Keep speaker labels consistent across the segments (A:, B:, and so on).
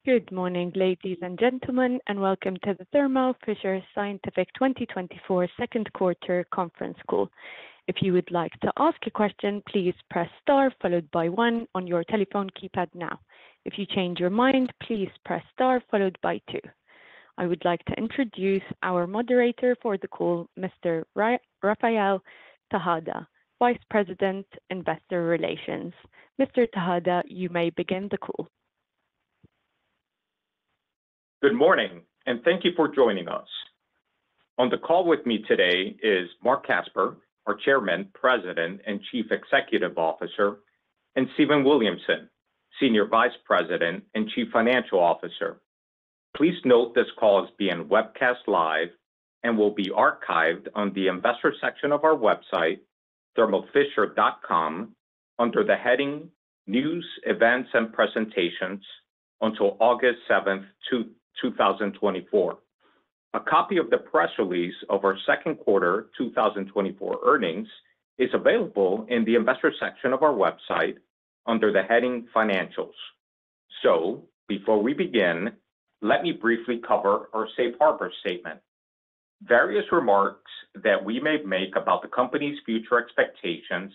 A: Good morning, ladies and gentlemen, and welcome to the Thermo Fisher Scientific 2024 second quarter conference call. If you would like to ask a question, please press star followed by one on your telephone keypad now. If you change your mind, please press star followed by two. I would like to introduce our moderator for the call, Mr. Rafael Tejada, Vice President, Investor Relations. Mr. Tejada, you may begin the call.
B: Good morning, and thank you for joining us. On the call with me today is Marc Casper, our Chairman, President, and Chief Executive Officer, and Stephen Williamson, Senior Vice President and Chief Financial Officer. Please note this call is being webcast live and will be archived on the investor section of our website, thermofisher.com, under the heading News, Events, and Presentations until August 7th, 2024. A copy of the press release of our second quarter 2024 earnings is available in the investor section of our website under the heading Financials. So, before we begin, let me briefly cover our safe harbor statement. Various remarks that we may make about the company's future expectations,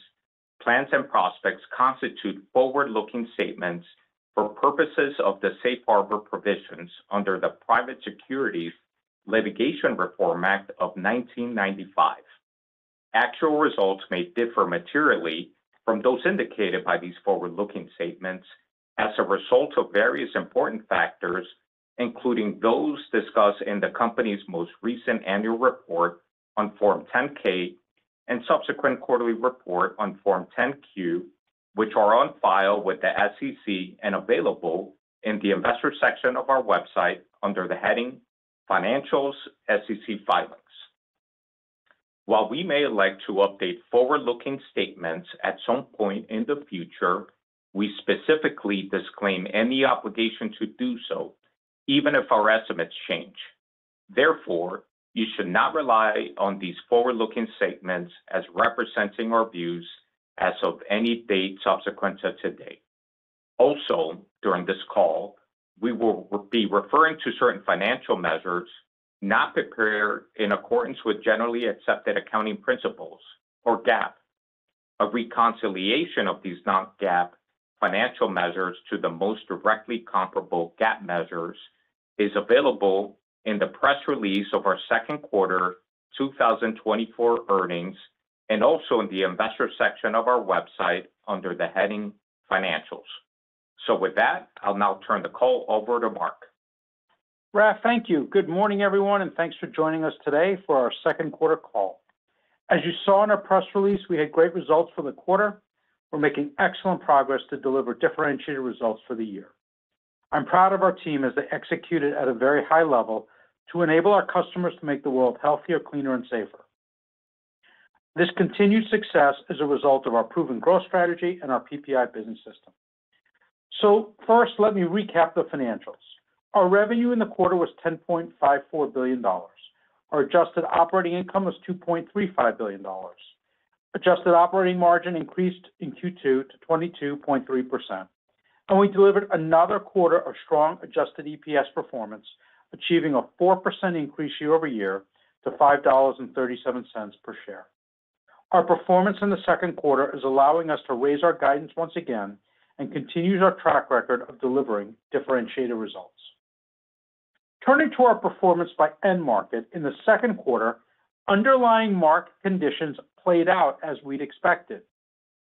B: plans, and prospects constitute forward-looking statements for purposes of the safe harbor provisions under the Private Securities Litigation Reform Act of 1995. Actual results may differ materially from those indicated by these forward-looking statements as a result of various important factors, including those discussed in the company's most recent annual report on Form 10-K and subsequent quarterly report on Form 10-Q, which are on file with the SEC and available in the investor section of our website under the heading Financials, SEC Filings. While we may elect to update forward-looking statements at some point in the future, we specifically disclaim any obligation to do so, even if our estimates change. Therefore, you should not rely on these forward-looking statements as representing our views as of any date subsequent to today. Also, during this call, we will be referring to certain financial measures not prepared in accordance with generally accepted accounting principles, or GAAP. A reconciliation of these non-GAAP financial measures to the most directly comparable GAAP measures is available in the press release of our second quarter 2024 earnings and also in the investor section of our website under the heading Financials. So with that, I'll now turn the call over to Marc.
C: Raf, thank you. Good morning, everyone, and thanks for joining us today for our second quarter call. As you saw in our press release, we had great results for the quarter. We're making excellent progress to deliver differentiated results for the year. I'm proud of our team as they executed at a very high level to enable our customers to make the world healthier, cleaner, and safer. This continued success is a result of our proven growth strategy and our PPI business system. So first, let me recap the financials. Our revenue in the quarter was $10.54 billion. Our adjusted operating income was $2.35 billion. Adjusted operating margin increased in Q2 to 22.3%. And we delivered another quarter of strong adjusted EPS performance, achieving a 4% increase year over year to $5.37 per share. Our performance in the second quarter is allowing us to raise our guidance once again and continues our track record of delivering differentiated results. Turning to our performance by end market, in the second quarter, underlying market conditions played out as we'd expected.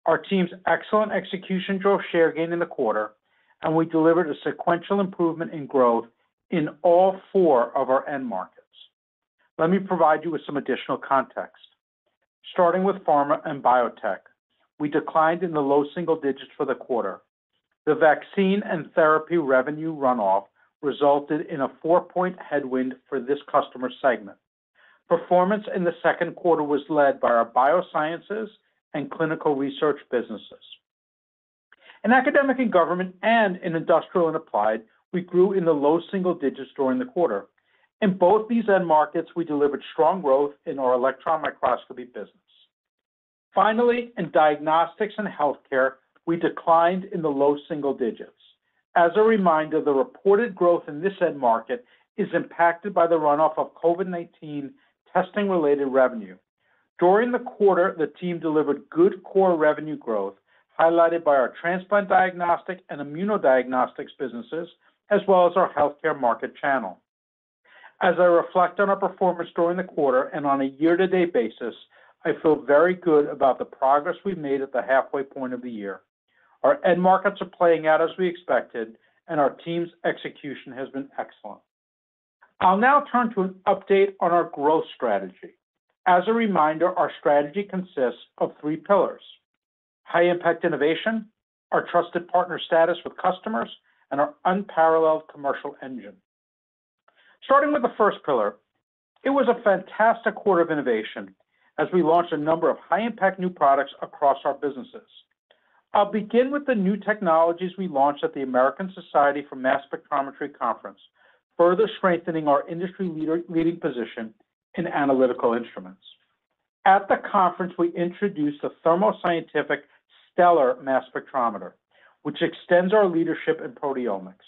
C: Our team's excellent execution drove share gain in the quarter, and we delivered a sequential improvement in growth in all four of our end markets. Let me provide you with some additional context. Starting with pharma and biotech, we declined in the low single digits for the quarter. The vaccine and therapy revenue runoff resulted in a 4-point headwind for this customer segment. Performance in the second quarter was led by our biosciences and clinical research businesses. In academic and government and in industrial and applied, we grew in the low single digits during the quarter. In both these end markets, we delivered strong growth in our electron microscopy business. Finally, in diagnostics and healthcare, we declined in the low single digits. As a reminder, the reported growth in this end market is impacted by the runoff of COVID-19 testing-related revenue. During the quarter, the team delivered good core revenue growth, highlighted by our transplant diagnostic and immunodiagnostics businesses, as well as our healthcare market channel. As I reflect on our performance during the quarter and on a year-to-date basis, I feel very good about the progress we've made at the halfway point of the year. Our end markets are playing out as we expected, and our team's execution has been excellent. I'll now turn to an update on our growth strategy. As a reminder, our strategy consists of 3 pillars: high-impact innovation, our trusted partner status with customers, and our unparalleled commercial engine. Starting with the first pillar, it was a fantastic quarter of innovation as we launched a number of high-impact new products across our businesses. I'll begin with the new technologies we launched at the American Society for Mass Spectrometry Conference, further strengthening our industry-leading position in analytical instruments. At the conference, we introduced the Thermo Scientific Stellar Mass Spectrometer, which extends our leadership in proteomics.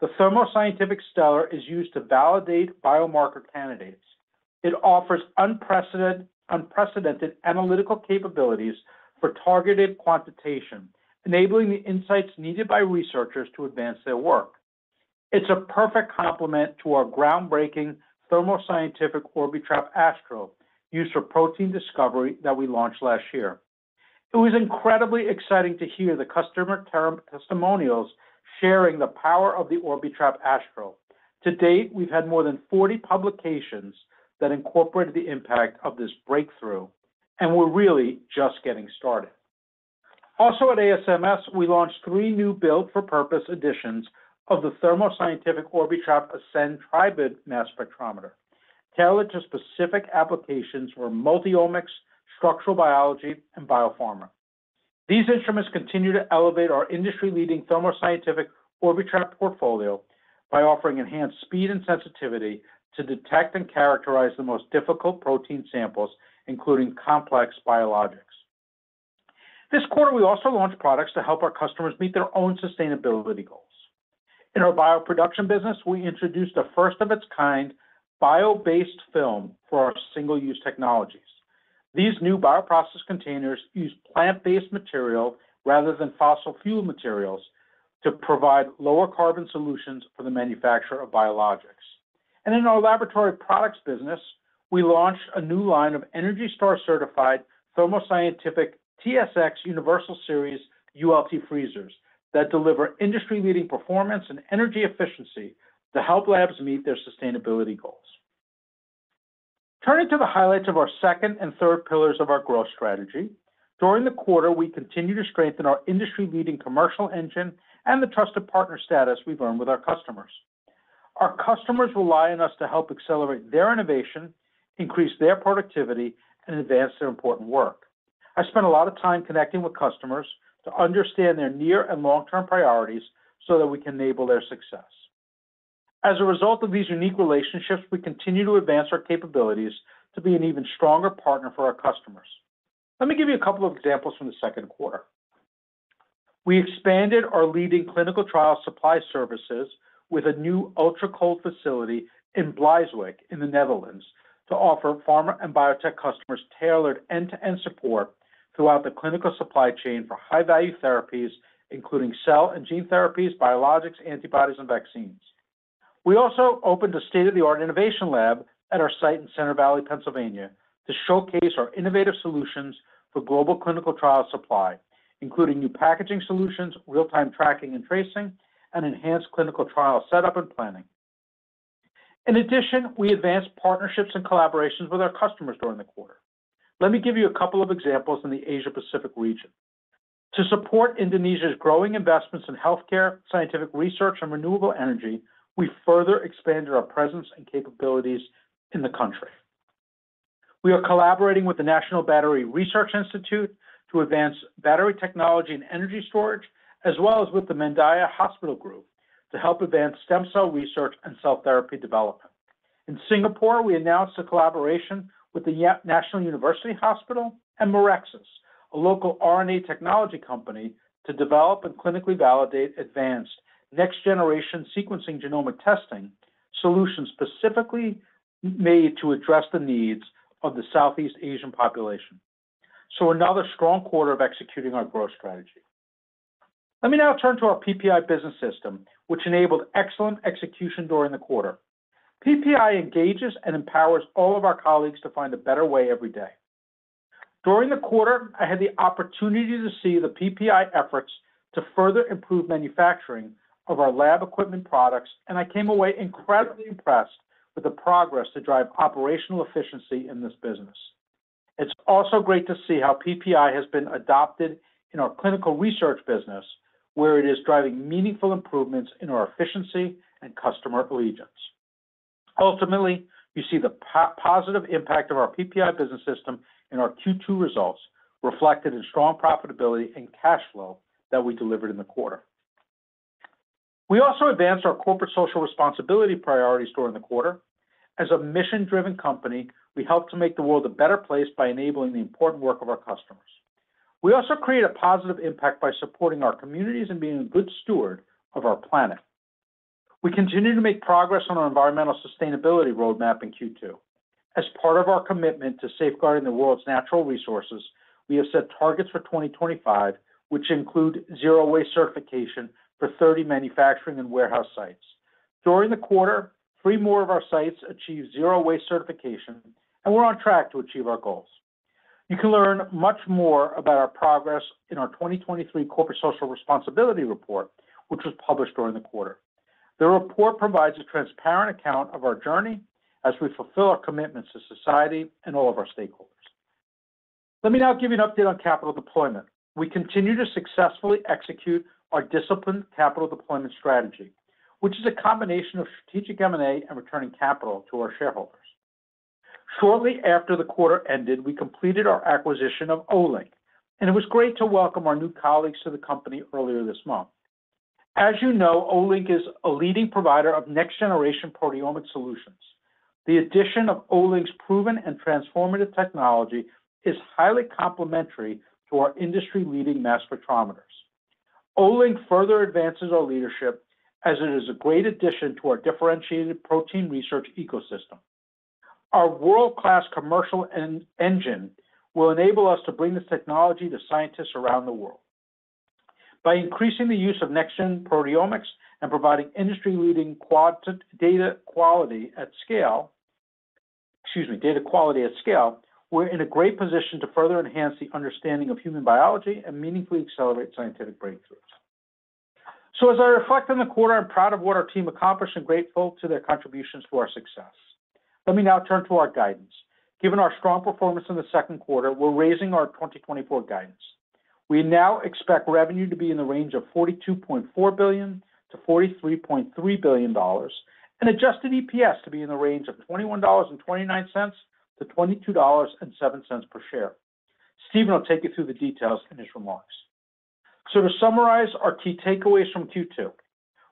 C: The Thermo Scientific Stellar is used to validate biomarker candidates. It offers unprecedented analytical capabilities for targeted quantitation, enabling the insights needed by researchers to advance their work. It's a perfect complement to our groundbreaking Thermo Scientific Orbitrap Astral, used for protein discovery that we launched last year. It was incredibly exciting to hear the customer testimonials sharing the power of the Orbitrap Astral. To date, we've had more than 40 publications that incorporated the impact of this breakthrough, and we're really just getting started. Also at ASMS, we launched 3 new built-for-purpose editions of the Thermo Scientific Orbitrap Ascend Tribrid Mass Spectrometer, tailored to specific applications for multiomics, structural biology, and biopharma. These instruments continue to elevate our industry-leading Thermo Scientific Orbitrap portfolio by offering enhanced speed and sensitivity to detect and characterize the most difficult protein samples, including complex biologics. This quarter, we also launched products to help our customers meet their own sustainability goals. In our bioproduction business, we introduced a first-of-its-kind bio-based film for our single-use technologies. These new bioprocess containers use plant-based material rather than fossil fuel materials to provide lower carbon solutions for the manufacture of biologics. And in our laboratory products business, we launched a new line of Energy Star certified Thermo Scientific TSX Universal Series ULT freezers that deliver industry-leading performance and energy efficiency to help labs meet their sustainability goals. Turning to the highlights of our second and third pillars of our growth strategy, during the quarter, we continue to strengthen our industry-leading commercial engine and the trusted partner status we've earned with our customers. Our customers rely on us to help accelerate their innovation, increase their productivity, and advance their important work. I spent a lot of time connecting with customers to understand their near and long-term priorities so that we can enable their success. As a result of these unique relationships, we continue to advance our capabilities to be an even stronger partner for our customers. Let me give you a couple of examples from the second quarter. We expanded our leading clinical trial supply services with a new ultra-cold facility in Bleiswijk in the Netherlands to offer pharma and biotech customers tailored end-to-end support throughout the clinical supply chain for high-value therapies, including cell and gene therapies, biologics, antibodies, and vaccines. We also opened a state-of-the-art innovation lab at our site in Center Valley, Pennsylvania, to showcase our innovative solutions for global clinical trial supply, including new packaging solutions, real-time tracking and tracing, and enhanced clinical trial setup and planning. In addition, we advanced partnerships and collaborations with our customers during the quarter. Let me give you a couple of examples in the Asia-Pacific region. To support Indonesia's growing investments in healthcare, scientific research, and renewable energy, we further expanded our presence and capabilities in the country. We are collaborating with the National Battery Research Institute to advance battery technology and energy storage, as well as with the Mandaya Hospital Group to help advance stem cell research and cell therapy development. In Singapore, we announced a collaboration with the National University Hospital and Morexis, a local RNA technology company, to develop and clinically validate advanced next-generation sequencing genomic testing solutions specifically made to address the needs of the Southeast Asian population. So another strong quarter of executing our growth strategy. Let me now turn to our PPI business system, which enabled excellent execution during the quarter. PPI engages and empowers all of our colleagues to find a better way every day. During the quarter, I had the opportunity to see the PPI efforts to further improve manufacturing of our lab equipment products, and I came away incredibly impressed with the progress to drive operational efficiency in this business. It's also great to see how PPI has been adopted in our clinical research business, where it is driving meaningful improvements in our efficiency and customer allegiance. Ultimately, you see the positive impact of our PPI business system in our Q2 results, reflected in strong profitability and cash flow that we delivered in the quarter. We also advanced our corporate social responsibility priorities during the quarter. As a mission-driven company, we help to make the world a better place by enabling the important work of our customers. We also create a positive impact by supporting our communities and being a good steward of our planet. We continue to make progress on our environmental sustainability roadmap in Q2. As part of our commitment to safeguarding the world's natural resources, we have set targets for 2025, which include zero waste certification for 30 manufacturing and warehouse sites. During the quarter, 3 more of our sites achieved zero waste certification, and we're on track to achieve our goals. You can learn much more about our progress in our 2023 Corporate Social Responsibility Report, which was published during the quarter. The report provides a transparent account of our journey as we fulfill our commitments to society and all of our stakeholders. Let me now give you an update on capital deployment. We continue to successfully execute our disciplined capital deployment strategy, which is a combination of strategic M&A and returning capital to our shareholders. Shortly after the quarter ended, we completed our acquisition of Olink, and it was great to welcome our new colleagues to the company earlier this month. As you know, Olink is a leading provider of next-generation proteomic solutions. The addition of Olink's proven and transformative technology is highly complementary to our industry-leading mass spectrometers. Olink further advances our leadership as it is a great addition to our differentiated protein research ecosystem. Our world-class commercial engine will enable us to bring this technology to scientists around the world. By increasing the use of next-gen proteomics and providing industry-leading data quality at scale, we're in a great position to further enhance the understanding of human biology and meaningfully accelerate scientific breakthroughs. So as I reflect on the quarter, I'm proud of what our team accomplished and grateful to their contributions to our success. Let me now turn to our guidance. Given our strong performance in the second quarter, we're raising our 2024 guidance. We now expect revenue to be in the range of $42.4 billion to $43.3 billion, and adjusted EPS to be in the range of $21.29 to $22.07 per share. Stephen will take you through the details in his remarks. So to summarize our key takeaways from Q2,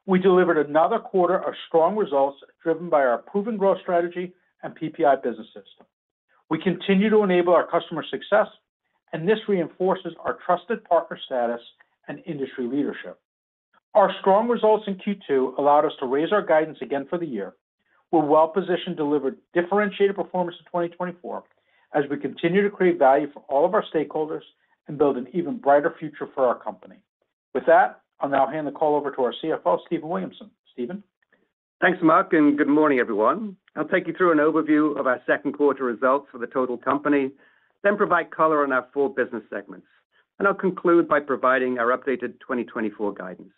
C: we delivered another quarter of strong results driven by our proven growth strategy and PPI business system. We continue to enable our customer success, and this reinforces our trusted partner status and industry leadership. Our strong results in Q2 allowed us to raise our guidance again for the year. We're well-positioned to deliver differentiated performance in 2024 as we continue to create value for all of our stakeholders and build an even brighter future for our company. With that, I'll now hand the call over to our CFO, Stephen Williamson. Stephen?
D: Thanks, Mark, and good morning, everyone. I'll take you through an overview of our second quarter results for the total company, then provide color on our 4 business segments, and I'll conclude by providing our updated 2024 guidance.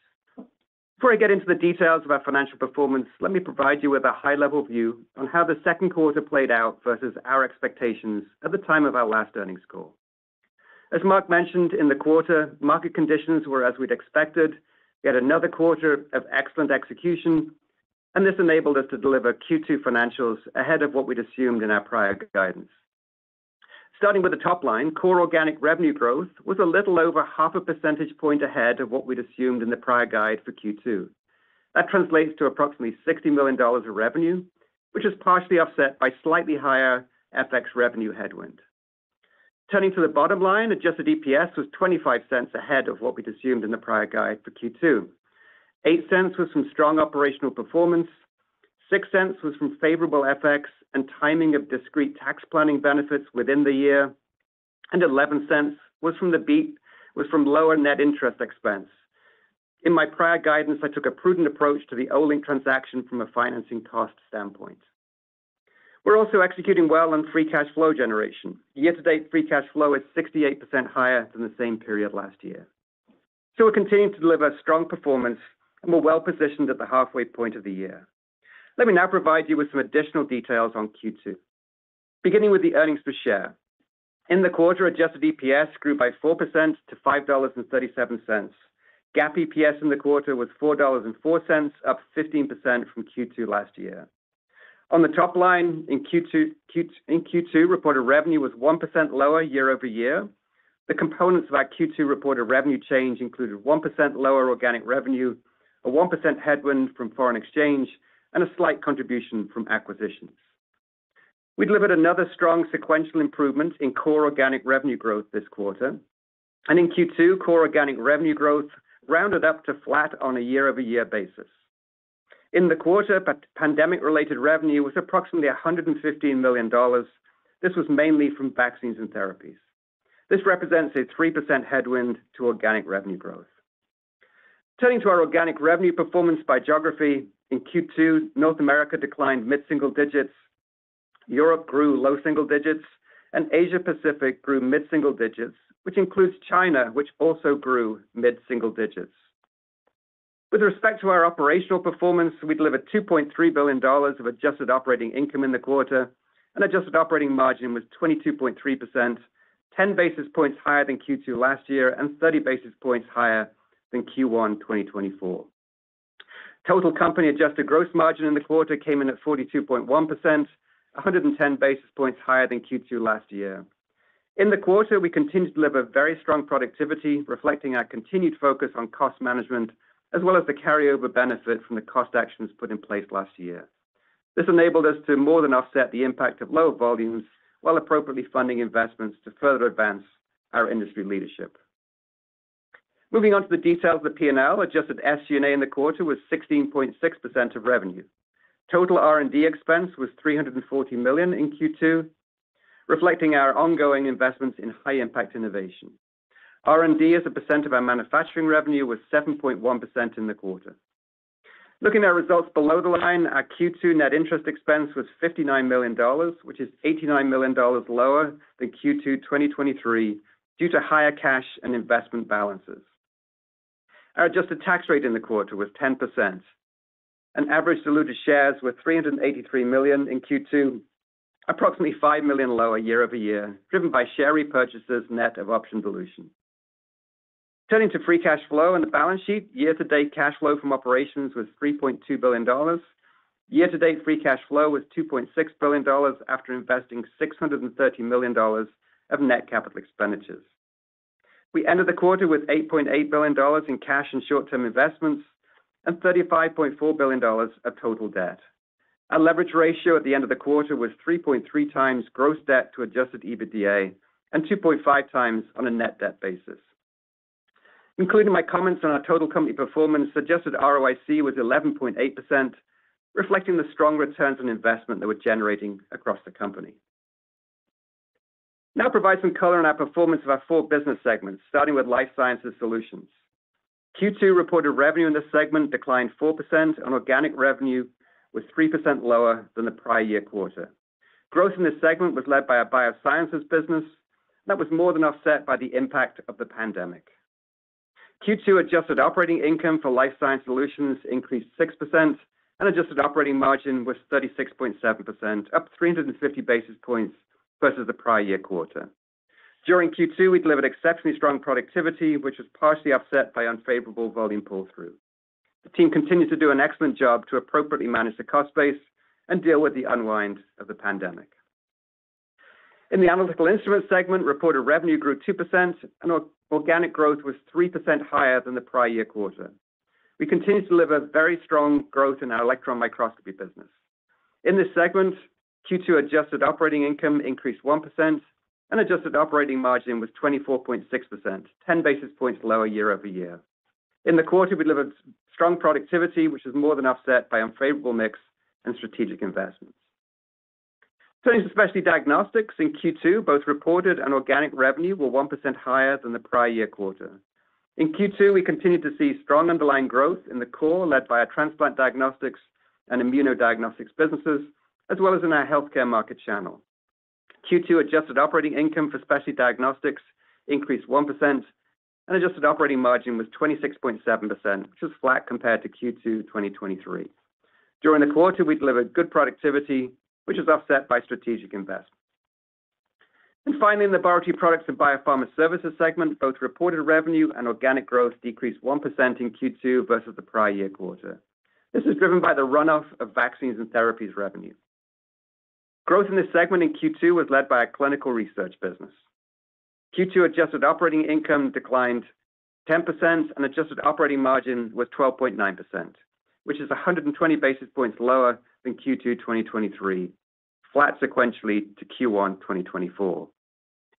D: Before I get into the details of our financial performance, let me provide you with a high-level view on how the second quarter played out versus our expectations at the time of our last earnings call. As Mark mentioned, in the quarter, market conditions were as we'd expected. We had another quarter of excellent execution, and this enabled us to deliver Q2 financials ahead of what we'd assumed in our prior guidance. Starting with the top line, core organic revenue growth was a little over 0.5 percentage point ahead of what we'd assumed in the prior guide for Q2. That translates to approximately $60 million of revenue, which is partially offset by slightly higher FX revenue headwind. Turning to the bottom line, adjusted EPS was 25 cents ahead of what we'd assumed in the prior guide for Q2. $0.08 was from strong operational performance, $0.06 was from favorable FX and timing of discrete tax planning benefits within the year, and $0.11 was from lower net interest expense. In my prior guidance, I took a prudent approach to the Olink transaction from a financing cost standpoint. We're also executing well on free cash flow generation. Year-to-date free cash flow is 68% higher than the same period last year. So we're continuing to deliver strong performance, and we're well positioned at the halfway point of the year. Let me now provide you with some additional details on Q2. Beginning with the earnings per share. In the quarter, adjusted EPS grew by 4% to $5.37. GAAP EPS in the quarter was $4.04, up 15% from Q2 last year. On the top line, in Q2, reported revenue was 1% lower year over year. The components of our Q2 reported revenue change included 1% lower organic revenue, a 1% headwind from foreign exchange, and a slight contribution from acquisitions. We delivered another strong sequential improvement in core organic revenue growth this quarter. And in Q2, core organic revenue growth rounded up to flat on a year-over-year basis. In the quarter, pandemic-related revenue was approximately $115 million. This was mainly from vaccines and therapies. This represents a 3% headwind to organic revenue growth. Turning to our organic revenue performance by geography, in Q2, North America declined mid-single digits, Europe grew low single digits, and Asia Pacific grew mid-single digits, which includes China, which also grew mid-single digits. With respect to our operational performance, we delivered $2.3 billion of adjusted operating income in the quarter, and adjusted operating margin was 22.3%, 10 basis points higher than Q2 last year and 30 basis points higher than Q1 2024. Total company adjusted gross margin in the quarter came in at 42.1%, 110 basis points higher than Q2 last year. In the quarter, we continued to deliver very strong productivity, reflecting our continued focus on cost management, as well as the carryover benefit from the cost actions put in place last year. This enabled us to more than offset the impact of lower volumes while appropriately funding investments to further advance our industry leadership. Moving on to the details of the P&L, adjusted SG&A in the quarter was 16.6% of revenue. Total R&D expense was $340 million in Q2, reflecting our ongoing investments in high-impact innovation. R&D as a percent of our manufacturing revenue was 7.1% in the quarter. Looking at results below the line, our Q2 net interest expense was $59 million, which is $89 million lower than Q2 2023 due to higher cash and investment balances. Our adjusted tax rate in the quarter was 10%, and average diluted shares were 383 million in Q2, approximately 5 million lower year over year, driven by share repurchases net of option dilution. Turning to free cash flow and the balance sheet, year-to-date cash flow from operations was $3.2 billion. Year-to-date free cash flow was $2.6 billion after investing $630 million of net capital expenditures. We ended the quarter with $8.8 billion in cash and short-term investments and $35.4 billion of total debt. Our leverage ratio at the end of the quarter was 3.3 times gross debt to adjusted EBITDA and 2.5 times on a net debt basis. Including my comments on our total company performance, adjusted ROIC was 11.8%, reflecting the strong returns on investment that we're generating across the company. Now provide some color on our performance of our four business segments, starting with Life Sciences Solutions. Q2 reported revenue in this segment declined 4%, and organic revenue was 3% lower than the prior year quarter. Growth in this segment was led by our biosciences business. That was more than offset by the impact of the pandemic. Q2 adjusted operating income for Life Sciences Solutions increased 6%, and adjusted operating margin was 36.7%, up 350 basis points versus the prior year quarter. During Q2, we delivered exceptionally strong productivity, which was partially offset by unfavorable volume pull-through. The team continued to do an excellent job to appropriately manage the cost base and deal with the unwind of the pandemic. In the Analytical Instruments segment, reported revenue grew 2%, and organic growth was 3% higher than the prior year quarter. We continue to deliver very strong growth in our electron microscopy business. In this segment, Q2 adjusted operating income increased 1%, and adjusted operating margin was 24.6%, 10 basis points lower year over year. In the quarter, we delivered strong productivity, which is more than offset by unfavorable mix and strategic investments. Turning to Specialty Diagnostics, in Q2, both reported and organic revenue were 1% higher than the prior year quarter. In Q2, we continued to see strong underlying growth in the core, led by our transplant diagnostics and immunodiagnostics businesses, as well as in our healthcare market channel. Q2 adjusted operating income for Specialty Diagnostics increased 1%, and adjusted operating margin was 26.7%, which was flat compared to Q2 2023. During the quarter, we delivered good productivity, which is offset by strategic investments. And finally, in the Laboratory Products and Biopharma Services segment, both reported revenue and organic growth decreased 1% in Q2 versus the prior year quarter. This is driven by the runoff of vaccines and therapies revenue. Growth in this segment in Q2 was led by our clinical research business. Q2 adjusted operating income declined 10%, and adjusted operating margin was 12.9%, which is 120 basis points lower than Q2 2023, flat sequentially to Q1 2024.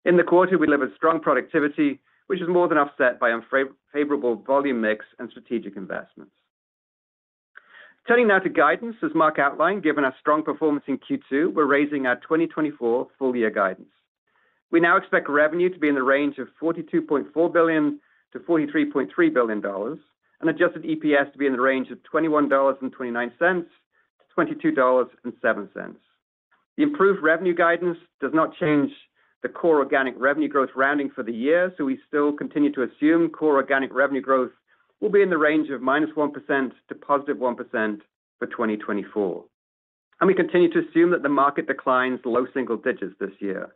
D: In the quarter, we delivered strong productivity, which is more than offset by unfavorable volume mix and strategic investments. Turning now to guidance, as Marc outlined, given our strong performance in Q2, we're raising our 2024 full-year guidance. We now expect revenue to be in the range of $42.4 billion-$43.3 billion, and adjusted EPS to be in the range of $21.29-$22.07. The improved revenue guidance does not change the core organic revenue growth rounding for the year, so we still continue to assume core organic revenue growth will be in the range of -1% to +1% for 2024. And we continue to assume that the market declines low single digits this year.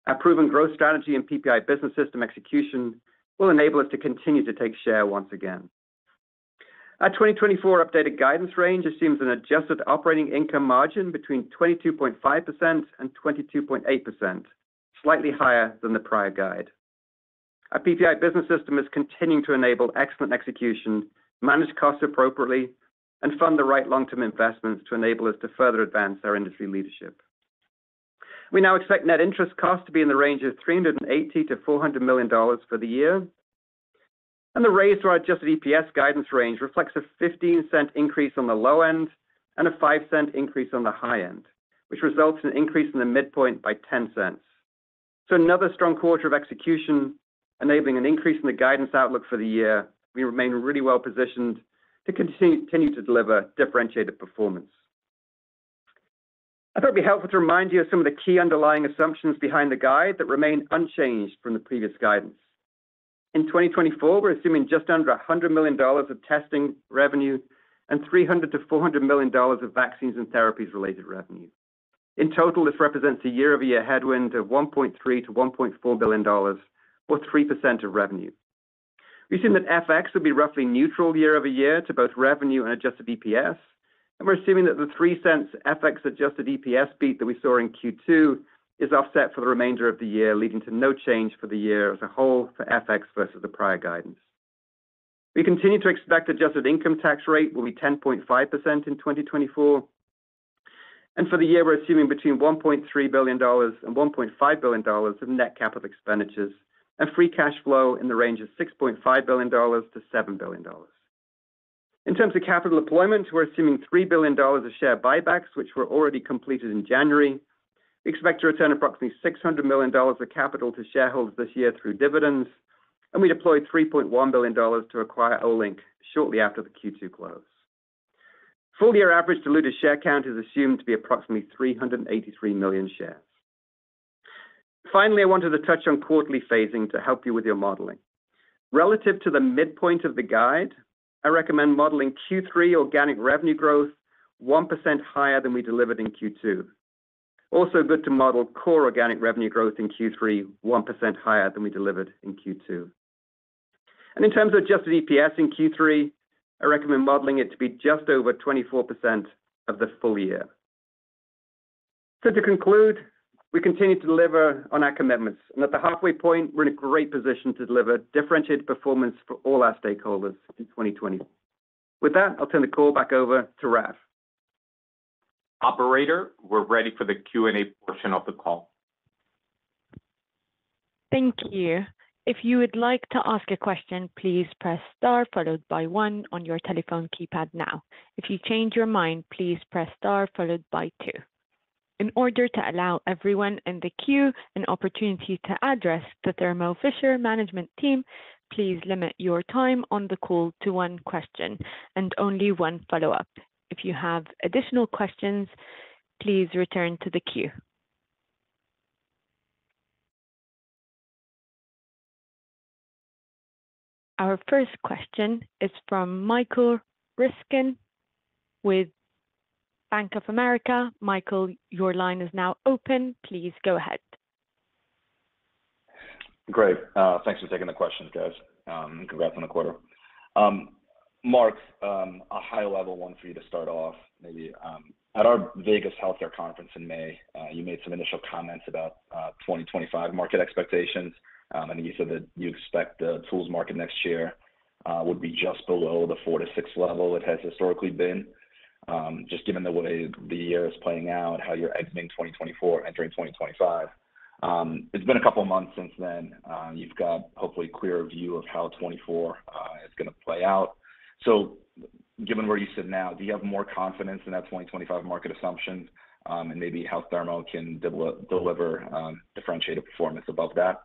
D: Our proven growth strategy and PPI Business System execution will enable us to continue to take share once again. Our 2024 updated guidance range assumes an adjusted operating income margin between 22.5% and 22.8%, slightly higher than the prior guide. Our PPI Business System is continuing to enable excellent execution, manage costs appropriately, and fund the right long-term investments to enable us to further advance our industry leadership. We now expect net interest costs to be in the range of $380 million-$400 million for the year. And the raise to our adjusted EPS guidance range reflects a 15-cent increase on the low end and a 5-cent increase on the high end, which results in an increase in the midpoint by 10 cents. So another strong quarter of execution, enabling an increase in the guidance outlook for the year. We remain really well positioned to continue to deliver differentiated performance. I thought it'd be helpful to remind you of some of the key underlying assumptions behind the guide that remain unchanged from the previous guidance. In 2024, we're assuming just under $100 million of testing revenue and $300 million-$400 million of vaccines and therapies-related revenue. In total, this represents a year-over-year headwind of $1.3 billion-$1.4 billion, or 3% of revenue. We assume that FX will be roughly neutral year-over-year to both revenue and adjusted EPS, and we're assuming that the 3 cents FX adjusted EPS beat that we saw in Q2 is offset for the remainder of the year, leading to no change for the year as a whole for FX versus the prior guidance. We continue to expect adjusted income tax rate will be 10.5% in 2024. And for the year, we're assuming between $1.3 billion and $1.5 billion of net capital expenditures and free cash flow in the range of $6.5 billion to $7 billion. In terms of capital deployment, we're assuming $3 billion of share buybacks, which were already completed in January. We expect to return approximately $600 million of capital to shareholders this year through dividends, and we deployed $3.1 billion to acquire Olink shortly after the Q2 close. Full-year average diluted share count is assumed to be approximately 383 million shares. Finally, I wanted to touch on quarterly phasing to help you with your modeling. Relative to the midpoint of the guide, I recommend modeling Q3 organic revenue growth 1% higher than we delivered in Q2. Also good to model core organic revenue growth in Q3 1% higher than we delivered in Q2. And in terms of adjusted EPS in Q3, I recommend modeling it to be just over 24% of the full year. So to conclude, we continue to deliver on our commitments. And at the halfway point, we're in a great position to deliver differentiated performance for all our stakeholders in 2020. With that, I'll turn the call back over to Raf.
B: Operator, we're ready for the Q&A portion of the call.
A: Thank you. If you would like to ask a question, please press star followed by one on your telephone keypad now. If you change your mind, please press star followed by two. In order to allow everyone in the queue an opportunity to address the Thermo Fisher management team, please limit your time on the call to one question and only one follow-up. If you have additional questions, please return to the queue. Our first question is from Michael Ryskin with Bank of America. Michael, your line is now open. Please go ahead.
E: Great. Thanks for taking the questions, guys. Congrats on the quarter. Mark, a high-level one for you to start off, maybe. At our Vegas Healthcare Conference in May, you made some initial comments about 2025 market expectations. I think you said that you expect the tools market next year would be just below the 4 to 6 level it has historically been. Just given the way the year is playing out, how you're exiting 2024, entering 2025. It's been a couple of months since then. You've got hopefully a clearer view of how 24 is going to play out. So given where you sit now, do you have more confidence in that 2025 market assumption and maybe how Thermo can deliver differentiated performance above that?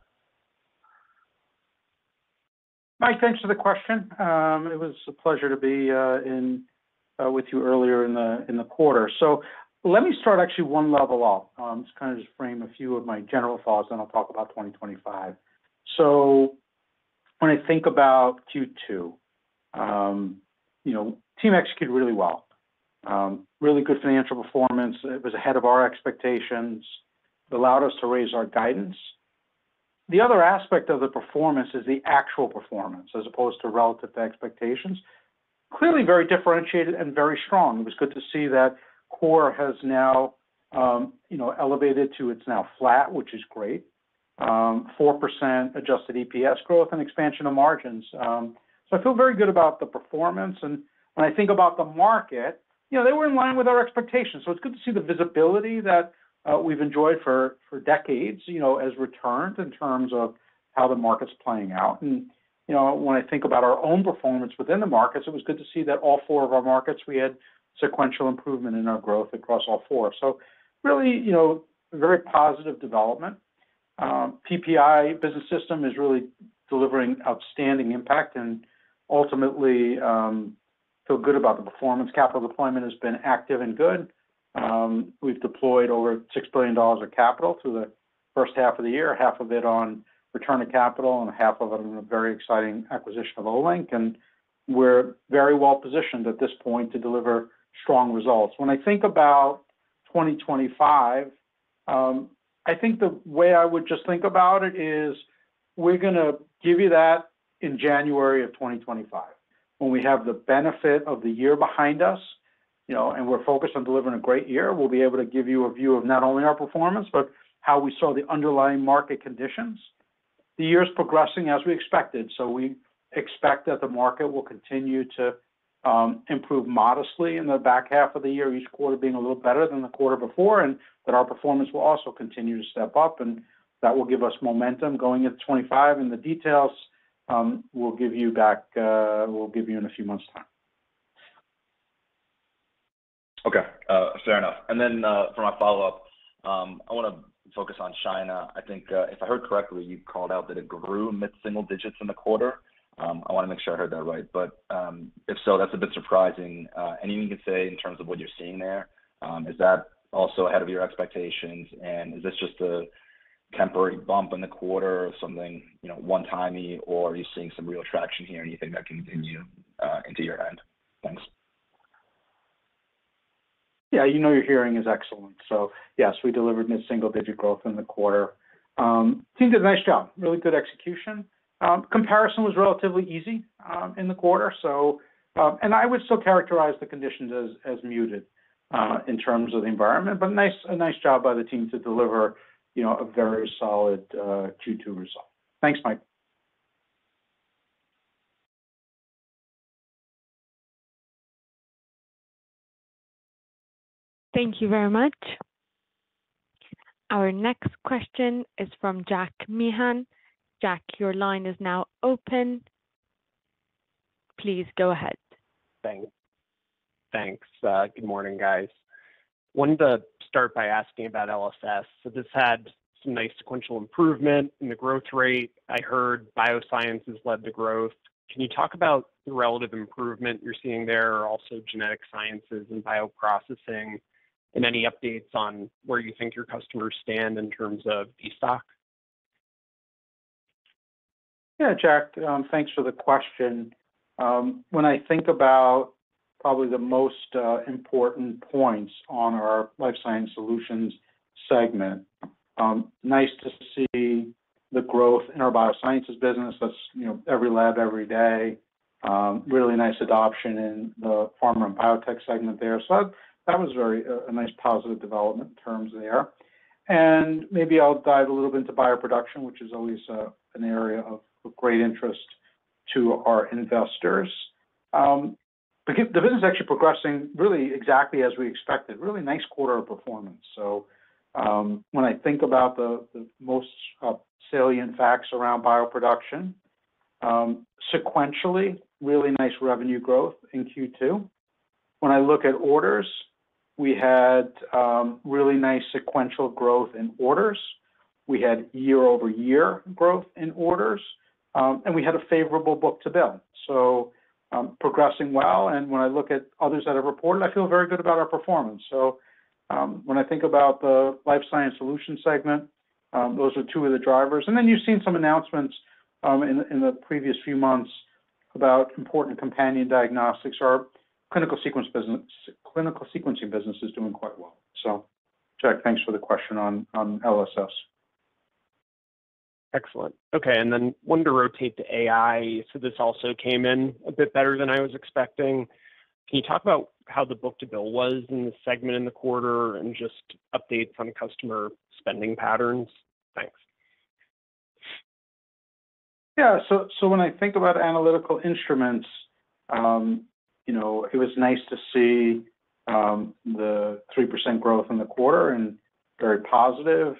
C: Mike, thanks for the question. It was a pleasure to be with you earlier in the quarter. So let me start actually one level up. Just kind of just frame a few of my general thoughts, and I'll talk about 2025. So when I think about Q2, team executed really well. Really good financial performance. It was ahead of our expectations. It allowed us to raise our guidance. The other aspect of the performance is the actual performance as opposed to relative to expectations. Clearly very differentiated and very strong. It was good to see that core has now, elevated to it's now flat, which is great. 4% adjusted EPS growth and expansion of margins. So I feel very good about the performance. And when I think about the market, they were in line with our expectations. So it's good to see the visibility that we've enjoyed for decades, as returned in terms of how the market's playing out. And, when I think about our own performance within the markets, it was good to see that all 4 of our markets, we had sequential improvement in our growth across all 4. So really, very positive development. PPI business system is really delivering outstanding impact and ultimately feel good about the performance. Capital deployment has been active and good. We've deployed over $6 billion of capital through the first half of the year, half of it on return of capital and half of it on a very exciting acquisition of Olink. And we're very well positioned at this point to deliver strong results. When I think about 2025, I think the way I would just think about it is we're going to give you that in January of 2025 when we have the benefit of the year behind us, and we're focused on delivering a great year. We'll be able to give you a view of not only our performance, but how we saw the underlying market conditions. The year's progressing as we expected. So we expect that the market will continue to improve modestly in the back half of the year, each quarter being a little better than the quarter before, and that our performance will also continue to step up, and that will give us momentum going into 25. And the details we'll give you in a few months' time.
E: Okay, fair enough. And then for my follow-up, I want to focus on China. I think if I heard correctly, you called out that it grew mid-single digits in the quarter. I want to make sure I heard that right. But if so, that's a bit surprising. Anything you can say in terms of what you're seeing there? Is that also ahead of your expectations? And is this just a temporary bump in the quarter or something, one-timey, or are you seeing some real traction here and you think that can continue into your end? Thanks.
C: Yeah, your hearing is excellent. So yes, we delivered mid-single-digit growth in the quarter. Team did a nice job, really good execution. Comparison was relatively easy in the quarter. So, and I would still characterize the conditions as muted in terms of the environment, but a nice job by the team to deliver, a very solid Q2 result. Thanks, Mike.
A: Thank you very much. Our next question is from Jack Meehan Jack, your line is now open. Please go ahead.
F: Thanks. Good morning, guys. Wanted to start by asking about LSS. So this had some nice sequential improvement in the growth rate. I heard biosciences led the growth. Can you talk about the relative improvement you're seeing there, or also genetic sciences and bioprocessing, and any updates on where you think your customers stand in terms of destock?
C: Yeah, Jack, thanks for the question. When I think about probably the most important points on our Life Science Solutions segment, nice to see the growth in our biosciences business. That's, every lab, every day. Really nice adoption in the pharma and biotech segment there. So that was a nice positive development in terms there. And maybe I'll dive a little bit into bioproduction, which is always an area of great interest to our investors. The business is actually progressing really exactly as we expected. Really nice quarter of performance. So when I think about the most salient facts around bioproduction, sequentially, really nice revenue growth in Q2. When I look at orders, we had really nice sequential growth in orders. We had year-over-year growth in orders, and we had a favorable book-to-bill. So progressing well. And when I look at others that have reported, I feel very good about our performance. So when I think about the Life Science Solutions segment, those are two of the drivers. And then you've seen some announcements in the previous few months about important companion diagnostics. Our clinical sequencing business is doing quite well. So, Jack, thanks for the question on LSS.
F: Excellent. Okay, and then wanted to rotate to AI. So this also came in a bit better than I was expecting. Can you talk about how the book-to-bill was in the segment in the quarter, and just updates on customer spending patterns? Thanks.
C: Yeah, so when I think about Analytical Instruments, it was nice to see the 3% growth in the quarter, and very positive.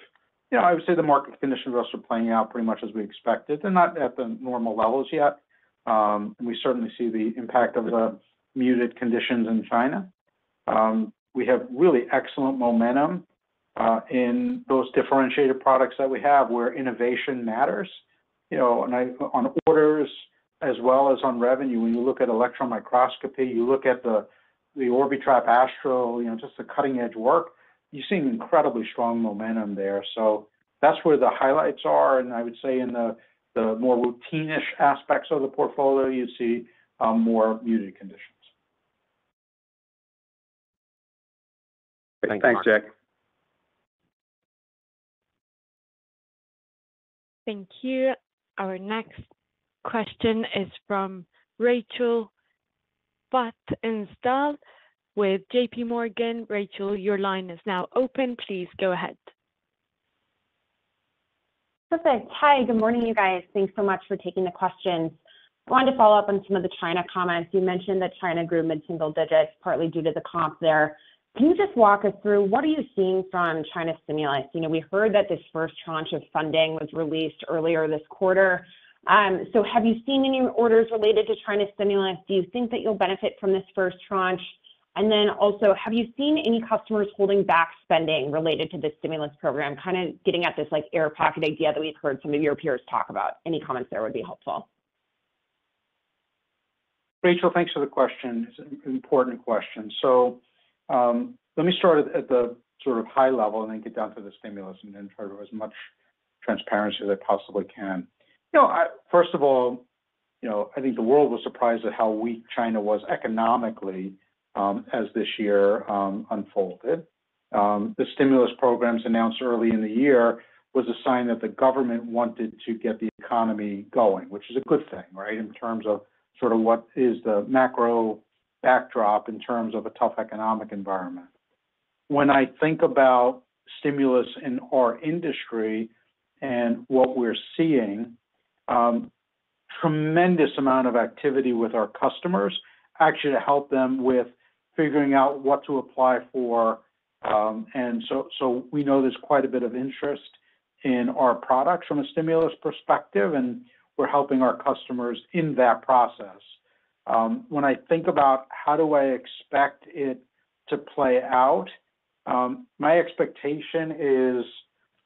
C: I would say the market conditions are also playing out pretty much as we expected. They're not at the normal levels yet. And we certainly see the impact of the muted conditions in China. We have really excellent momentum in those differentiated products that we have, where innovation matters. On orders as well as on revenue. When you look at electron microscopy, you look at the Orbitrap Astral, just the cutting edge work. You're seeing incredibly strong momentum there. So that's where the highlights are. And I would say in the more routine-ish aspects of the portfolio, you see more muted conditions.
D: Thanks, Jack.
A: Thank you. Our next question is from Rachel Vatnsdal with JP Morgan. Rachel, your line is now open. Please go ahead.
G: Perfect. Hi, good morning, you guys. Thanks so much for taking the questions. I wanted to follow up on some of the China comments. You mentioned that China grew mid-single digits, partly due to the comp there. Can you just walk us through, what are you seeing from China stimulus? We heard that this first tranche of funding was released earlier this quarter. So have you seen any orders related to China stimulus? Do you think that you'll benefit from this first tranche? And then also, have you seen any customers holding back spending related to this stimulus program, kind of getting at this air pocket idea that we've heard some of your peers talk about? Any comments there would be helpful.
C: Rachel, thanks for the question. It's an important question. So let me start at the sort of high level and then get down to the stimulus and then try to have as much transparency as I possibly can. First of all, I think the world was surprised at how weak China was economically as this year unfolded. The stimulus programs announced early in the year was a sign that the government wanted to get the economy going, which is a good thing, right, in terms of sort of what is the macro backdrop in terms of a tough economic environment. When I think about stimulus in our industry and what we're seeing, tremendous amount of activity with our customers, actually to help them with figuring out what to apply for. And so we know there's quite a bit of interest in our products from a stimulus perspective, and we're helping our customers in that process. When I think about how do I expect it to play out, my expectation is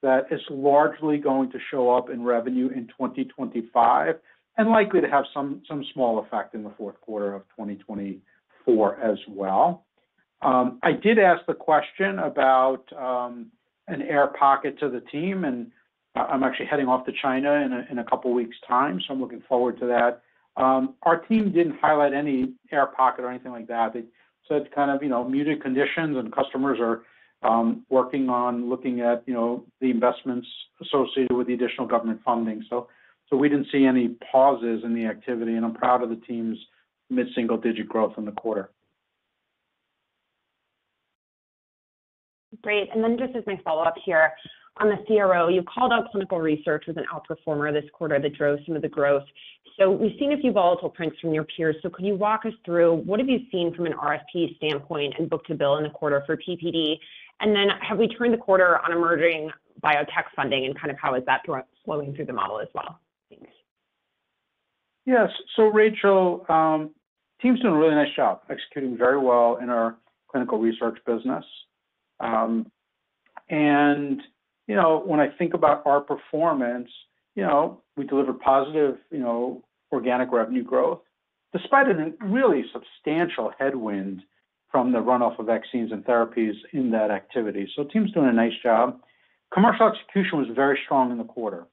C: that it's largely going to show up in revenue in 2025 and likely to have some small effect in the fourth quarter of 2024 as well. I did ask the question about an air pocket to the team, and I'm actually heading off to China in a couple of weeks' time, so I'm looking forward to that. Our team didn't highlight any air pocket or anything like that. They said kind of, muted conditions, and customers are working on looking at, the investments associated with the additional government funding. So we didn't see any pauses in the activity, and I'm proud of the team's mid-single-digit growth in the quarter.
G: Great. And then just as my follow-up here, on the CRO, you called out clinical research as an outperformer this quarter that drove some of the growth. So we've seen a few volatile prints from your peers. So could you walk us through what have you seen from an RFP standpoint and book-to-bill in the quarter for PPD? And then have we turned the quarter on emerging biotech funding, and kind of how is that flowing through the model as well? Thanks.
C: Yes. So Rachel, team's doing a really nice job executing very well in our clinical research business. And, when I think about our performance, we delivered positive, organic revenue growth, despite a really substantial headwind from the runoff of vaccines and therapies in that activity. So team's doing a nice job. Commercial execution was very strong in the quarter,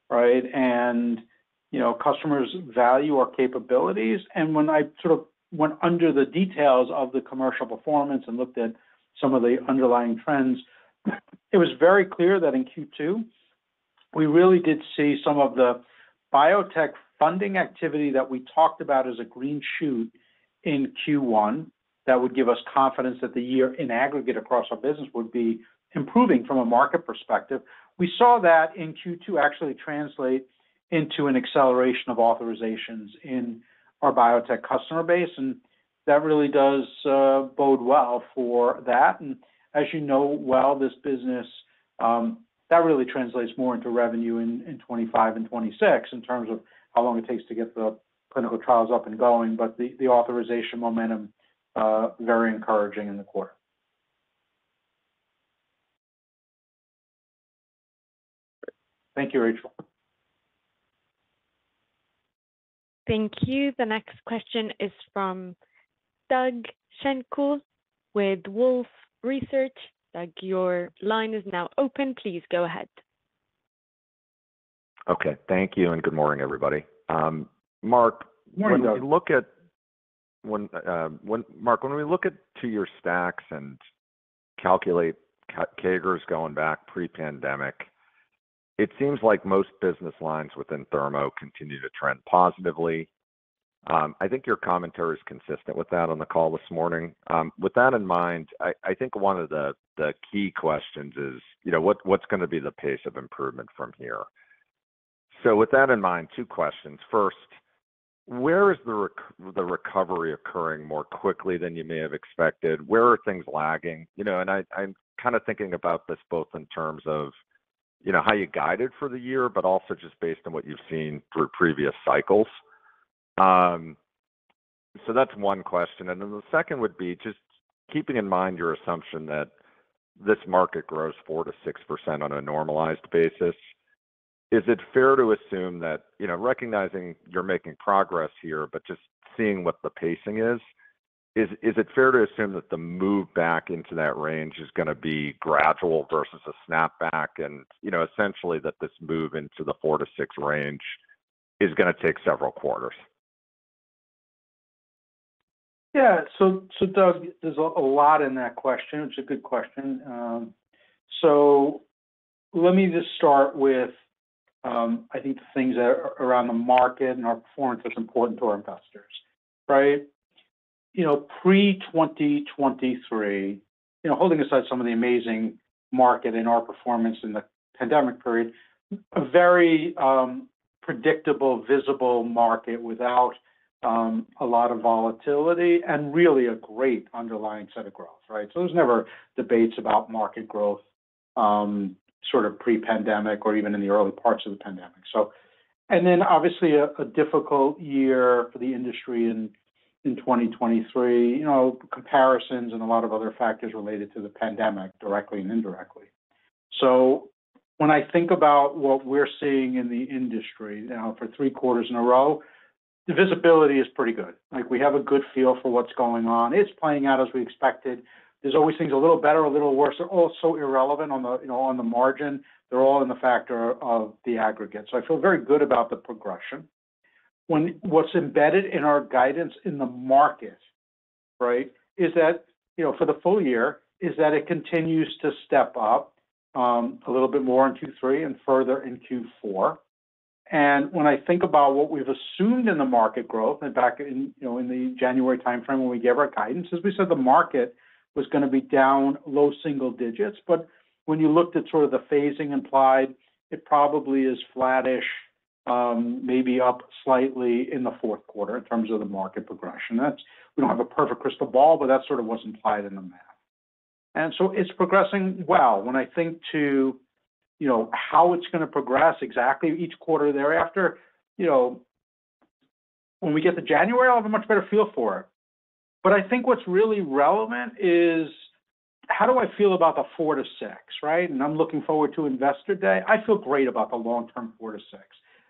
C: right? And, customers value our capabilities. And when I sort of went under the details of the commercial performance and looked at some of the underlying trends, it was very clear that in Q2, we really did see some of the biotech funding activity that we talked about as a green shoot in Q1 that would give us confidence that the year in aggregate across our business would be improving from a market perspective. We saw that in Q2 actually translate into an acceleration of authorizations in our biotech customer base, and that really does bode well for that. And as you know well, this business, that really translates more into revenue in 25 and 26 in terms of how long it takes to get the clinical trials up and going. But the authorization momentum, very encouraging in the quarter. Thank you, Rachel.
A: Thank you. The next question is from Doug Schenkel with Wolfe Research. Doug, your line is now open. Please go ahead.
H: Okay, thank you, and good morning, everybody. Mark,
C: Morning, Doug.
H: when we look at two-year stacks and calculate CAGRs going back pre-pandemic, it seems like most business lines within Thermo continue to trend positively. I think your commentary is consistent with that on the call this morning. With that in mind, I think one of the key questions is, what's going to be the pace of improvement from here? So with that in mind, two questions. First, where is the recovery occurring more quickly than you may have expected? Where are things lagging? And I'm kind of thinking about this both in terms of, how you guided for the year, but also just based on what you've seen through previous cycles. So that's one question. And then the second would be just keeping in mind your assumption that this market grows 4 to 6% on a normalized basis. Is it fair to assume that, recognizing you're making progress here, but just seeing what the pacing is it fair to assume that the move back into that range is going to be gradual versus a snapback, and, essentially that this move into the 4 to 6 range is going to take several quarters?
C: Yeah. So Doug, there's a lot in that question. It's a good question. So let me just start with, I think the things that are around the market and our performance that's important to our investors, right? Pre-2023, holding aside some of the amazing market and our performance in the pandemic period, a very predictable, visible market without a lot of volatility and really a great underlying set of growth, right? So there's never debates about market growth sort of pre-pandemic or even in the early parts of the pandemic. So, and then obviously a difficult year for the industry in 2023, you know, comparisons and a lot of other factors related to the pandemic, directly and indirectly. So when I think about what we're seeing in the industry now for 3 quarters in a row, the visibility is pretty good. Like, we have a good feel for what's going on. It's playing out as we expected. There's always things a little better, a little worse. They're all so irrelevant on the, you know, on the margin. They're all in the factor of the aggregate. So I feel very good about the progression. What's embedded in our guidance in the market, right, is that, you know, for the full year, is that it continues to step up a little bit more in Q3 and further in Q4. And when I think about what we've assumed in the market growth, and back in, you know, in the January timeframe when we gave our guidance, as we said, the market was going to be down low single digits. But when you looked at sort of the phasing implied, it probably is flattish, maybe up slightly in the fourth quarter in terms of the market progression. We don't have a perfect crystal ball, but that's sort of what's implied in the math. And so it's progressing well. When I think to, you know, how it's going to progress exactly each quarter thereafter, you know, when we get to January, I'll have a much better feel for it. But I think what's really relevant is, how do I feel about the 4 to 6, right? And I'm looking forward to Investor Day. I feel great about the long-term 4 to 6.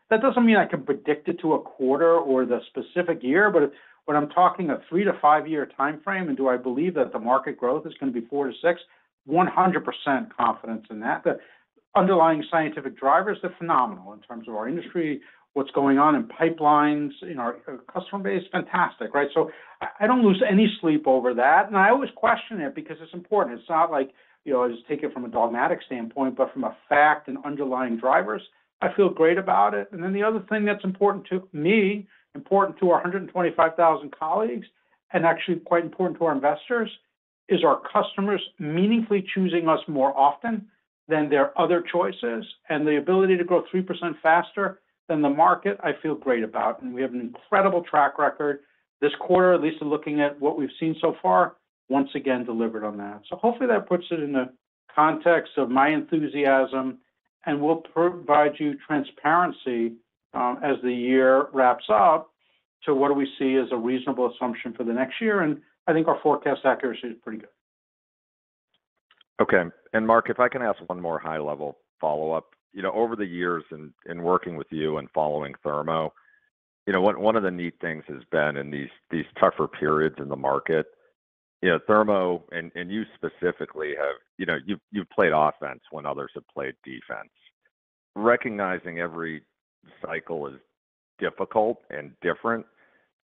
C: That doesn't mean I can predict it to a quarter or the specific year, but when I'm talking a 3 to 5 year time frame, and do I believe that the market growth is going to be 4 to 6? 100% confidence in that. The underlying scientific drivers, they're phenomenal in terms of our industry, what's going on in pipelines, in our customer base, fantastic, right? So I don't lose any sleep over that. And I always question it because it's important. It's not like, you know, I just take it from a dogmatic standpoint, but from a fact and underlying drivers, I feel great about it. And then the other thing that's important to me, important to our 125,000 colleagues, and actually quite important to our investors, is our customers meaningfully choosing us more often than their other choices, and the ability to grow 3% faster than the market, I feel great about. And we have an incredible track record. This quarter, at least looking at what we've seen so far, once again delivered on that. So hopefully that puts it in the context of my enthusiasm, and we'll provide you transparency as the year wraps up to what do we see as a reasonable assumption for the next year. And I think our forecast accuracy is pretty good.
H: Okay. And Mark, if I can ask one more high-level follow-up. You know, over the years in working with you and following Thermo, you know, one of the neat things has been in these tougher periods in the market, you know, Thermo and you specifically have, you know, you've played offense when others have played defense. Recognizing every cycle is difficult and different,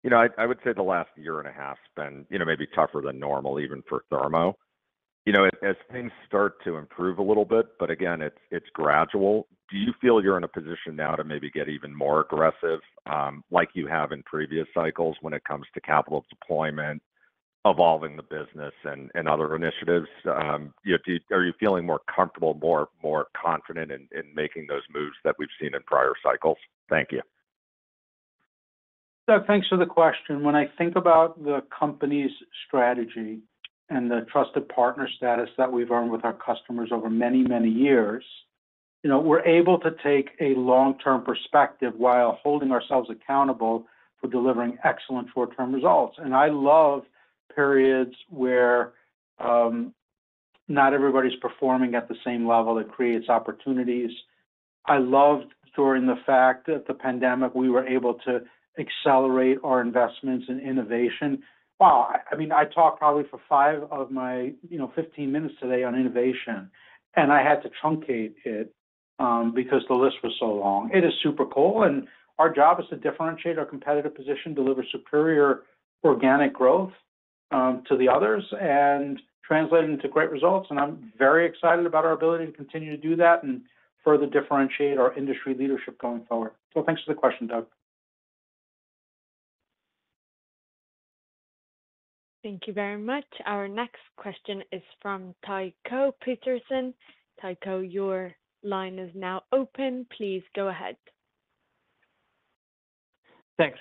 H: you know, I would say the last year and a half has been, you know, maybe tougher than normal even for Thermo. You know, as things start to improve a little bit, but again, it's gradual. Do you feel you're in a position now to maybe get even more aggressive, like you have in previous cycles when it comes to capital deployment, evolving the business, and other initiatives? You know, are you feeling more comfortable, more confident in making those moves that we've seen in prior cycles? Thank you.
C: Doug, thanks for the question. When I think about the company's strategy and the trusted partner status that we've earned with our customers over many, many years, you know, we're able to take a long-term perspective while holding ourselves accountable for delivering excellent short-term results. And I love periods where not everybody's performing at the same level. That creates opportunities. I loved during the fact that the pandemic, we were able to accelerate our investments in innovation. Wow, I mean, I talked probably for 5 of my, 15 minutes today on innovation, and I had to truncate it because the list was so long. It is super cool, and our job is to differentiate our competitive position, deliver superior organic growth to the others, and translate it into great results. And I'm very excited about our ability to continue to do that and further differentiate our industry leadership going forward. So thanks for the question, Doug.
A: Thank you very much. Our next question is from Tycho Peterson. Tycho, your line is now open. Please go ahead.
I: Thanks.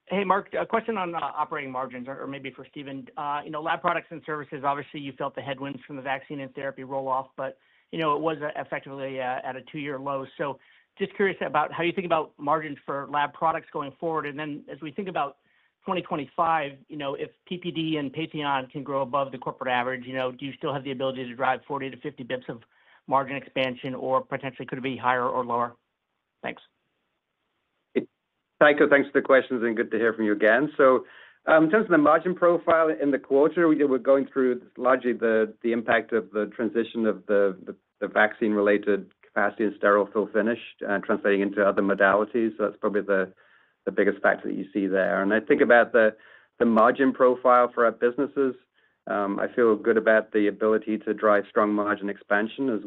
I: Hey, Mark, a question on operating margins, or maybe for Stephen. Lab products and services, obviously you felt the headwinds from the vaccine and therapy roll off, but it was effectively at a 2-year low. So just curious about how you think about margins for lab products going forward. And then as we think about 2025, if PPD and Patheon can grow above the corporate average, do you still have the ability to drive 40 to 50 bips of margin expansion, or potentially could it be higher or lower? Thanks.
D: Tycho, thanks for the questions and good to hear from you again. So in terms of the margin profile in the quarter, we're going through largely the impact of the transition of the vaccine-related capacity and sterile fill finish translating into other modalities. So that's probably the biggest factor that you see there. And I think about the margin profile for our businesses. I feel good about the ability to drive strong margin expansion as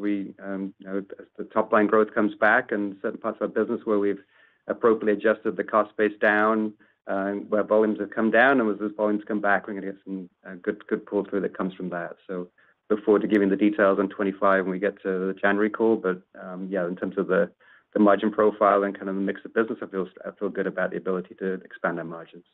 D: as the top line growth comes back and certain parts of our business where we've appropriately adjusted the cost base down, where volumes have come down, and as those volumes come back, we're going to get some good pull through that comes from that. So look forward to giving the details on 25 when we get to the January call. But in terms of the margin profile and kind of the mix of business, I feel good about the ability to expand our margins.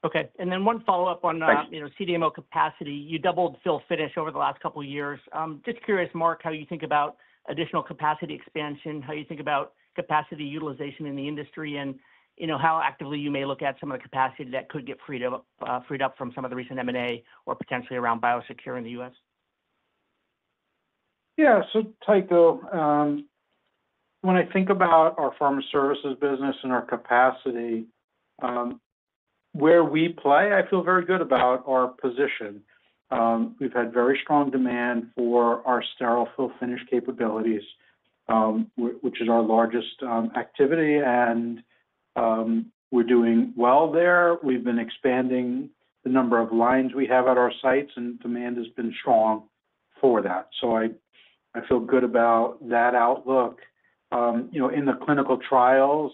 I: Okay. And then one follow-up on CDMO capacity. You doubled fill finish over the last couple of years. Just curious, Mark, how you think about additional capacity expansion, how you think about capacity utilization in the industry, and how actively you may look at some of the capacity that could get freed up from some of the recent M&A or potentially around biosecure in the U.S.
C: Yeah. So Tycho, when I think about our pharma services business and our capacity, where we play, I feel very good about our position. We've had very strong demand for our sterile fill finish capabilities, which is our largest activity, and we're doing well there. We've been expanding the number of lines we have at our sites, and demand has been strong for that. So I feel good about that outlook. In the clinical trials,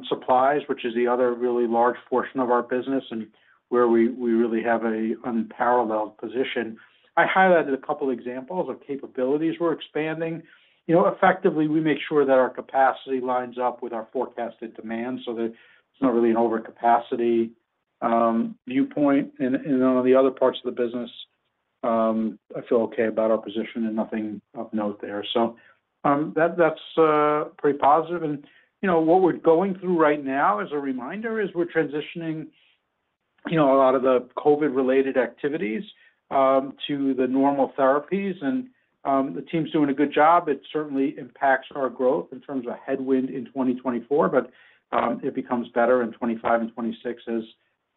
C: supplies, which is the other really large portion of our business and where we really have a unparalleled position. I highlighted a couple examples of capabilities we're expanding. Effectively, we make sure that our capacity lines up with our forecasted demand so that it's not really an overcapacity viewpoint. And on the other parts of the business, I feel okay about our position and nothing of note there. So that's pretty positive. And what we're going through right now, as a reminder, is we're transitioning, a lot of the COVID-related activities to the normal therapies, and the team's doing a good job. It certainly impacts our growth in terms of a headwind in 2024, but it becomes better in 25 and 26 as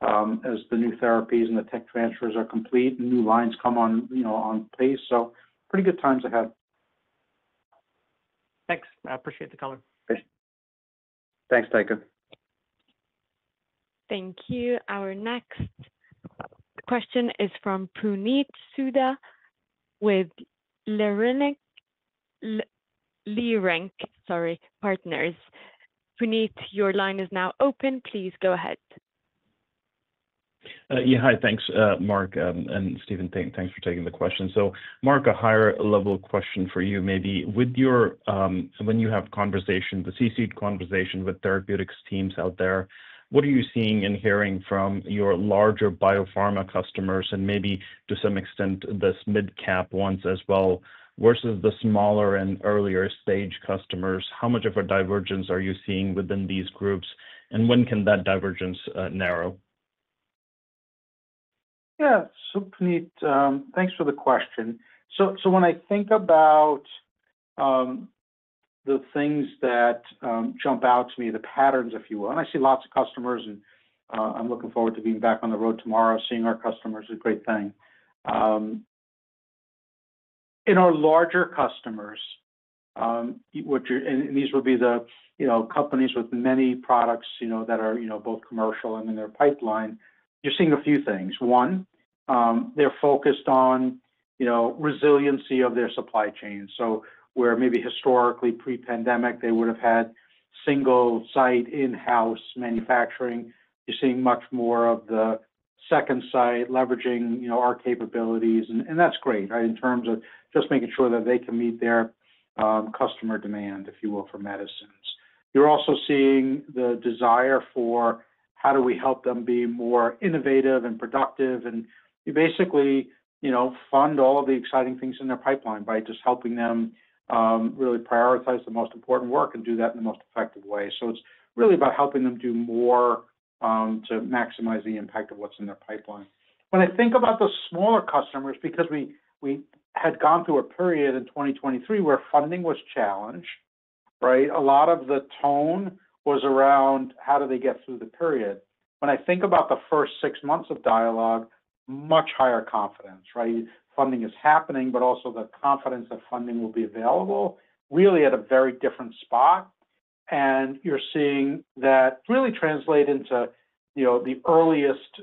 C: the new therapies and the tech transfers are complete and new lines come on pace. So pretty good times ahead.
I: Thanks. I appreciate the color.
D: Thanks, Tycho.
A: Thank you. Our next question is from Puneet Souda with Leerink Partners. Puneet, your line is now open. Please go ahead.
J: Hi, thanks, Mark and Stephen. Thanks for taking the question. So, Mark, a higher level question for you, maybe with your when you have the C-suite conversation with therapeutics teams out there, what are you seeing and hearing from your larger biopharma customers and maybe to some extent this mid-cap ones as well versus the smaller and earlier stage customers? How much of a divergence are you seeing within these groups, and when can that divergence narrow?
C: Yeah. So, Puneet, thanks for the question. So when I think about the things that jump out to me, the patterns, if you will, and I see lots of customers, and I'm looking forward to being back on the road tomorrow. Seeing our customers is a great thing. In our larger customers, and these would be the companies with many products that are both commercial and in their pipeline, you're seeing a few things. One, they're focused on resiliency of their supply chain. So where maybe historically pre-pandemic they would have had single site in-house manufacturing, you're seeing much more of the second site leveraging our capabilities, and that's great, right? In terms of just making sure that they can meet their customer demand, if you will, for medicines. You're also seeing the desire for how do we help them be more innovative and productive, and you basically fund all of the exciting things in their pipeline by just helping them really prioritize the most important work and do that in the most effective way. So it's really about helping them do more to maximize the impact of what's in their pipeline. When I think about the smaller customers, because we had gone through a period in 2023 where funding was challenged, right? A lot of the tone was around how do they get through the period. When I think about the first 6 months of dialogue, much higher confidence, right? Funding is happening, but also the confidence that funding will be available really at a very different spot. And you're seeing that really translate into, the earliest,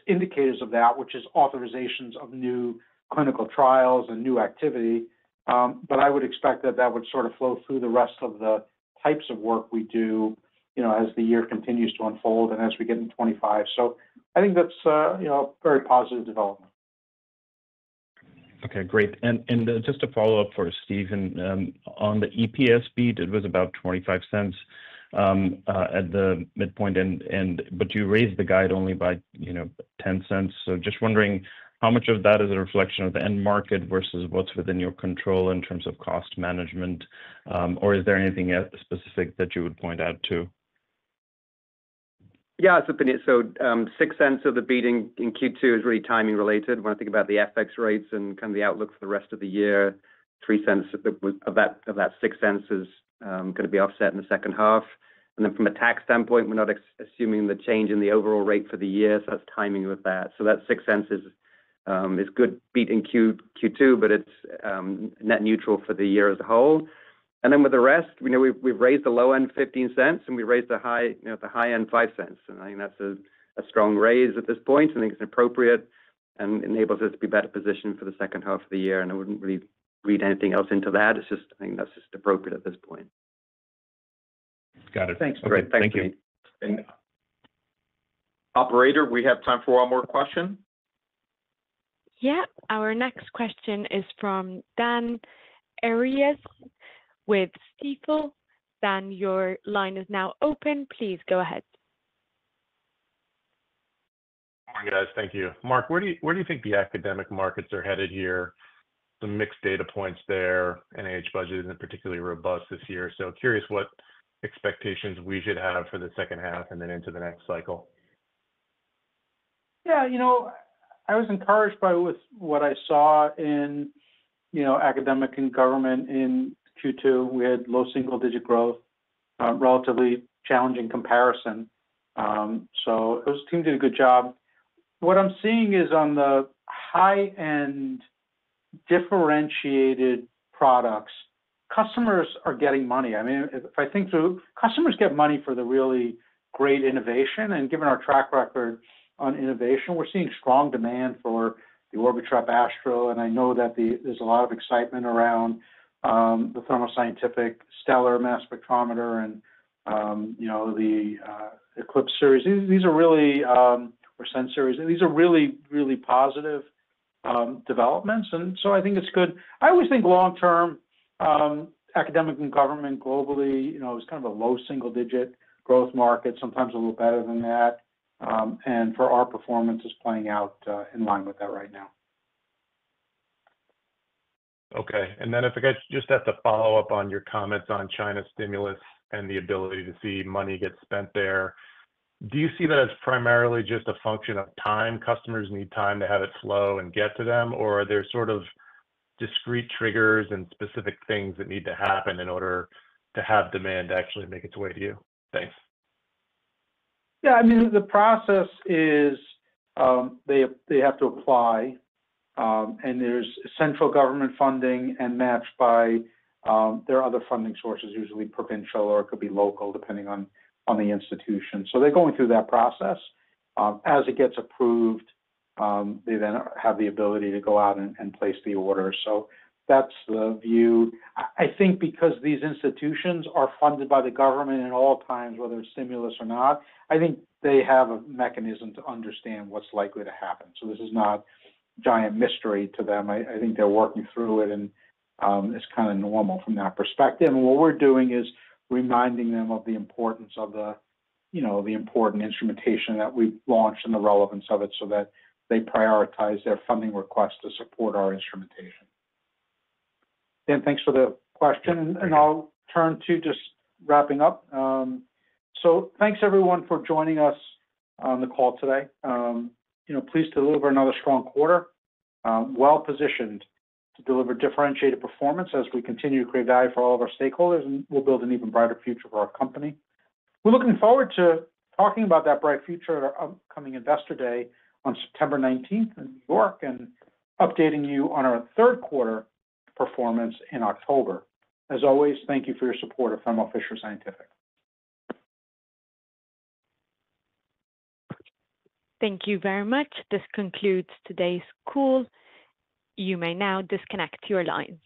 C: indicators of that, which is authorizations of new clinical trials and new activity. But I would expect that would sort of flow through the rest of the types of work we do, as the year continues to unfold and as we get into 25. So I think that's, a very positive development.
J: Okay, great. And just a follow-up for Stephen, on the EPS beat, it was about 25 cents at the midpoint, but you raised the guide only by 10 cents. So just wondering how much of that is a reflection of the end market versus what's within your control in terms of cost management, or is there anything specific that you would point out to?
D: Yeah, so 6 cents of the beating in Q2 is really timing related. When I think about the FX rates and kind of the outlook for the rest of the year, 3 cents of that 6 cents is going to be offset in the second half. And then from a tax standpoint, we're not assuming the change in the overall rate for the year, so that's timing with that. So that 6 cents is good beat in Q2, but it's net neutral for the year as a whole. And then with the rest, we've raised the low end 15 cents and we raised the high end 5 cents. And I think that's a strong raise at this point. I think it's appropriate and enables us to be better positioned for the second half of the year. And I wouldn't really read anything else into that. I think that's just appropriate at this point.
J: Got it.
C: Thanks.
J: Okay,
D: Great.
J: thank you.
B: And operator, we have time for one more question.
A: Yeah, our next question is from Dan Arias with Stifel. Dan, your line is now open. Please go ahead.
K: Morning, guys. Thank you. Mark, where do you think the academic markets are headed here? Some mixed data points there. NIH budget isn't particularly robust this year. So curious what expectations we should have for the second half and then into the next cycle.
C: Yeah, I was encouraged with what I saw in, academic and government in Q2. We had low single-digit growth, relatively challenging comparison. So those teams did a good job. What I'm seeing is on the high-end differentiated products, customers are getting money. I mean, if I think through, customers get money for the really great innovation, and given our track record on innovation, we're seeing strong demand for the Orbitrap Astral, and I know that there's a lot of excitement around the Thermo Scientific Stellar mass spectrometer and the Eclipse series. These are really or Sense series. These are really, really positive developments, and so I think it's good. I always think long term, academic and government globally, is kind of a low single-digit growth market, sometimes a little better than that. And for our performance is playing out in line with that right now.
K: Okay. And then if I could just have to follow up on your comments on China stimulus and the ability to see money get spent there, do you see that as primarily just a function of time? Customers need time to have it flow and get to them, or are there sort of discrete triggers and specific things that need to happen in order to have demand actually make its way to you? Thanks.
C: Yeah, I mean, the process is they have to apply, and there's central government funding and matched by their other funding sources, usually provincial or it could be local, depending on the institution. So they're going through that process. As it gets approved, they then have the ability to go out and place the order. So that's the view. I think because these institutions are funded by the government at all times, whether it's stimulus or not, I think they have a mechanism to understand what's likely to happen. So this is not giant mystery to them. I think they're working through it, and it's kind of normal from that perspective. And what we're doing is reminding them of the importance of the important instrumentation that we've launched and the relevance of it so that they prioritize their funding requests to support our instrumentation. Dan, thanks for the question, and I'll turn to just wrapping up. So thanks everyone for joining us on the call today. Pleased to deliver another strong quarter, well positioned to deliver differentiated performance as we continue to create value for all of our stakeholders, and we'll build an even brighter future for our company. We're looking forward to talking about that bright future at our upcoming Investor Day on September 19th in New York, and updating you on our third quarter performance in October. As always, thank you for your support of Thermo Fisher Scientific.
A: Thank you very much. This concludes today's call. You may now disconnect your lines.